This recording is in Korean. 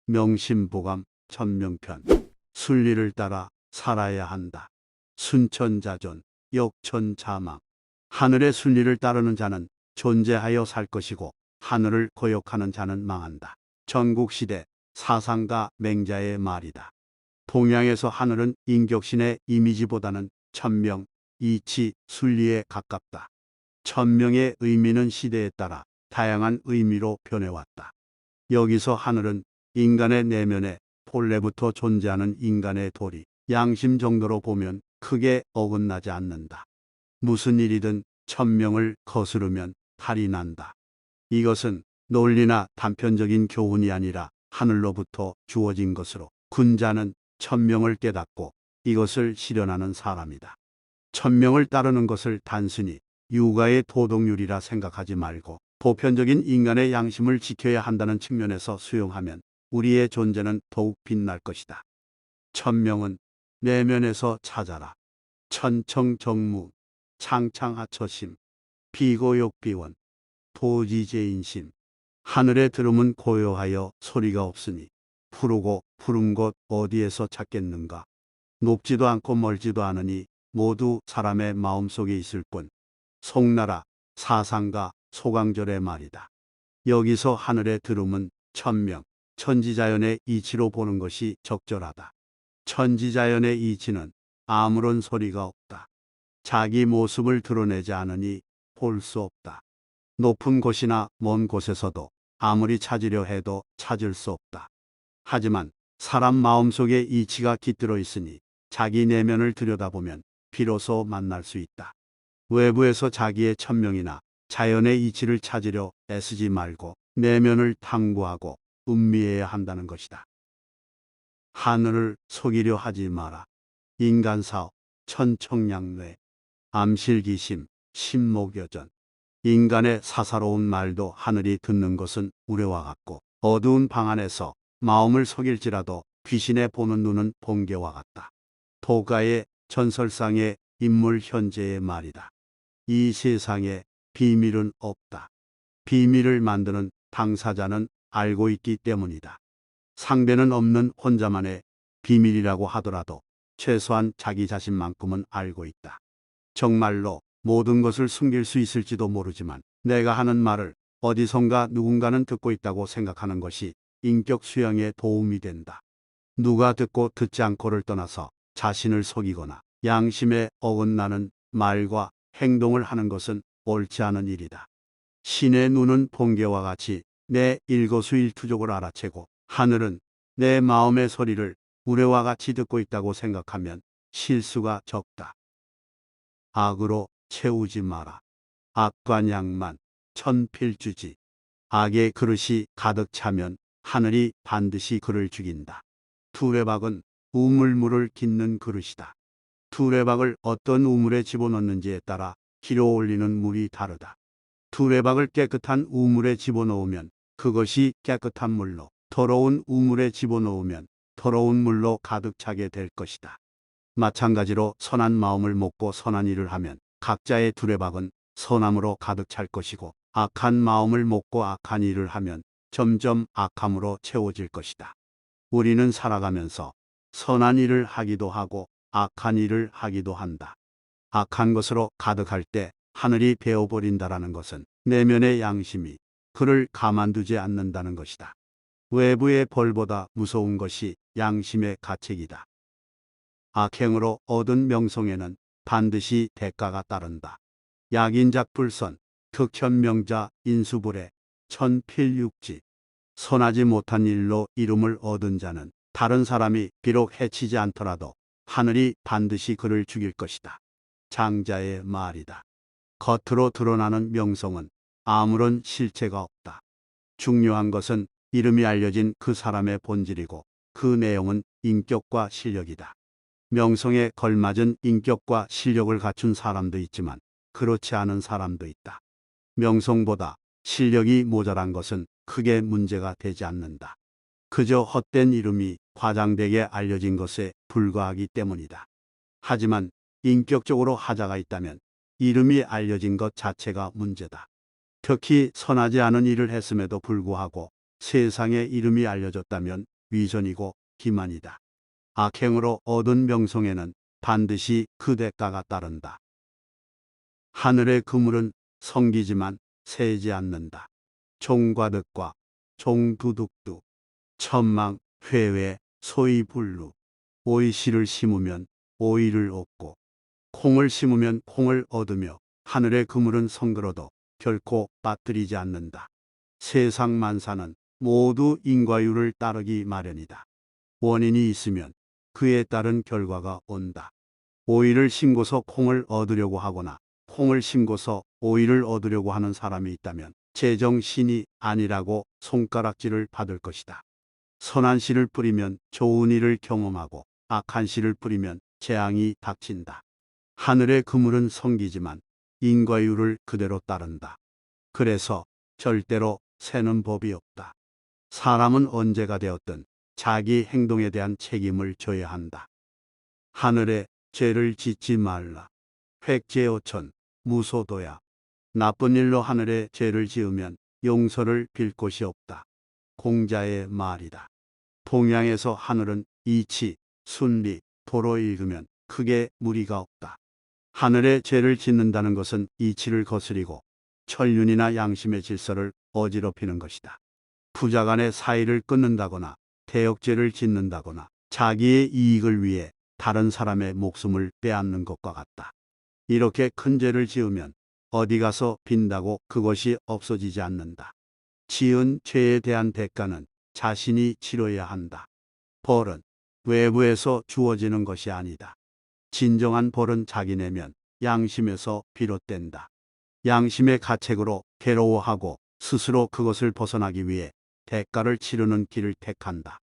명심보감 천명편. 순리를 따라 살아야 한다. 순천자존, 역천자망. 하늘의 순리를 따르는 자는 존재하여 살 것이고 하늘을 거역하는 자는 망한다. 전국시대 사상가 맹자의 말이다. 동양에서 하늘은 인격신의 이미지보다는 천명, 이치, 순리에 가깝다. 천명의 의미는 시대에 따라 다양한 의미로 변해왔다. 여기서 하늘은 인간의 내면에 본래부터 존재하는 인간의 도리, 양심 정도로 보면 크게 어긋나지 않는다. 무슨 일이든 천명을 거스르면 탈이 난다. 이것은 논리나 단편적인 교훈이 아니라 하늘로부터 주어진 것으로 군자는 천명을 깨닫고 이것을 실현하는 사람이다. 천명을 따르는 것을 단순히 육아의 도덕률이라 생각하지 말고 보편적인 인간의 양심을 지켜야 한다는 측면에서 수용하면 우리의 존재는 더욱 빛날 것이다. 천명은 내면에서 찾아라. 천청정무, 창창하처심, 비고욕비원, 도지제인심. 하늘의 들음은 고요하여 소리가 없으니 푸르고 푸른 곳 어디에서 찾겠는가. 높지도 않고 멀지도 않으니 모두 사람의 마음속에 있을 뿐. 송나라 사상가 소강절의 말이다. 여기서 하늘의 들음은 천명, 천지자연의 이치로 보는 것이 적절하다. 천지자연의 이치는 아무런 소리가 없다. 자기 모습을 드러내지 않으니 볼 수 없다. 높은 곳이나 먼 곳에서도 아무리 찾으려 해도 찾을 수 없다. 하지만 사람 마음속에 이치가 깃들어 있으니 자기 내면을 들여다보면 비로소 만날 수 있다. 외부에서 자기의 천명이나 자연의 이치를 찾으려 애쓰지 말고 내면을 탐구하고 음미해야 한다는 것이다. 하늘을 속이려 하지 마라. 인간사업, 천청양뇌, 암실기심, 신목여전. 인간의 사사로운 말도 하늘이 듣는 것은 우레와 같고 어두운 방 안에서 마음을 속일지라도 귀신의 보는 눈은 번개와 같다. 도가의 전설상의 인물 현재의 말이다. 이 세상에 비밀은 없다. 비밀을 만드는 당사자는 알고 있기 때문이다. 상대는 없는 혼자만의 비밀이라고 하더라도 최소한 자기 자신만큼은 알고 있다. 정말로 모든 것을 숨길 수 있을지도 모르지만 내가 하는 말을 어디선가 누군가는 듣고 있다고 생각하는 것이 인격 수양에 도움이 된다. 누가 듣고 듣지 않고를 떠나서 자신을 속이거나 양심에 어긋나는 말과 행동을 하는 것은 옳지 않은 일이다. 신의 눈은 번개와 같이 내 일거수일투족을 알아채고 하늘은 내 마음의 소리를 우레와 같이 듣고 있다고 생각하면 실수가 적다. 악으로 채우지 마라. 악과 양만, 천필주지. 악의 그릇이 가득 차면 하늘이 반드시 그를 죽인다. 두레박은 우물물을 깃는 그릇이다. 두레박을 어떤 우물에 집어넣는지에 따라 기로 올리는 물이 다르다. 두레박을 깨끗한 우물에 집어넣으면 그것이 깨끗한 물로, 더러운 우물에 집어넣으면 더러운 물로 가득 차게 될 것이다. 마찬가지로 선한 마음을 먹고 선한 일을 하면 각자의 두레박은 선함으로 가득 찰 것이고 악한 마음을 먹고 악한 일을 하면 점점 악함으로 채워질 것이다. 우리는 살아가면서 선한 일을 하기도 하고 악한 일을 하기도 한다. 악한 것으로 가득할 때 하늘이 베어버린다라는 것은 내면의 양심이 그를 가만두지 않는다는 것이다. 외부의 벌보다 무서운 것이 양심의 가책이다. 악행으로 얻은 명성에는 반드시 대가가 따른다. 약인작불선, 극현명자 인수불에, 천필육지. 선하지 못한 일로 이름을 얻은 자는 다른 사람이 비록 해치지 않더라도 하늘이 반드시 그를 죽일 것이다. 장자의 말이다. 겉으로 드러나는 명성은 아무런 실체가 없다. 중요한 것은 이름이 알려진 그 사람의 본질이고 그 내용은 인격과 실력이다. 명성에 걸맞은 인격과 실력을 갖춘 사람도 있지만 그렇지 않은 사람도 있다. 명성보다 실력이 모자란 것은 크게 문제가 되지 않는다. 그저 헛된 이름이 과장되게 알려진 것에 불과하기 때문이다. 하지만 인격적으로 하자가 있다면 이름이 알려진 것 자체가 문제다. 특히 선하지 않은 일을 했음에도 불구하고 세상에 이름이 알려졌다면 위선이고 기만이다. 악행으로 얻은 명성에는 반드시 그 대가가 따른다. 하늘의 그물은 성기지만 새지 않는다. 종과 득과 종두둑두 천망 회외 소이불루 오이씨를 심으면 오이를 얻고 콩을 심으면 콩을 얻으며 하늘의 그물은 성들어도 결코 빠뜨리지 않는다. 세상 만사는 모두 인과율을 따르기 마련이다. 원인이 있으면 그에 따른 결과가 온다. 오이를 심고서 콩을 얻으려고 하거나 콩을 심고서 오이를 얻으려고 하는 사람이 있다면 제정신이 아니라고 손가락질을 받을 것이다. 선한 씨를 뿌리면 좋은 일을 경험하고 악한 씨를 뿌리면 재앙이 닥친다. 하늘의 그물은 성기지만 인과율을 그대로 따른다. 그래서 절대로 새는 법이 없다. 사람은 언제가 되었든 자기 행동에 대한 책임을 져야 한다. 하늘에 죄를 짓지 말라. 획제오천 무소도야. 나쁜 일로 하늘에 죄를 지으면 용서를 빌 곳이 없다. 공자의 말이다. 동양에서 하늘은 이치, 순리, 도로 읽으면 크게 무리가 없다. 하늘에 죄를 짓는다는 것은 이치를 거스리고 천륜이나 양심의 질서를 어지럽히는 것이다. 부자 간의 사이를 끊는다거나 대역죄를 짓는다거나 자기의 이익을 위해 다른 사람의 목숨을 빼앗는 것과 같다. 이렇게 큰 죄를 지으면 어디 가서 빈다고 그것이 없어지지 않는다. 지은 죄에 대한 대가는 자신이 치러야 한다. 벌은 외부에서 주어지는 것이 아니다. 진정한 벌은 자기 내면 양심에서 비롯된다. 양심의 가책으로 괴로워하고 스스로 그것을 벗어나기 위해 대가를 치르는 길을 택한다.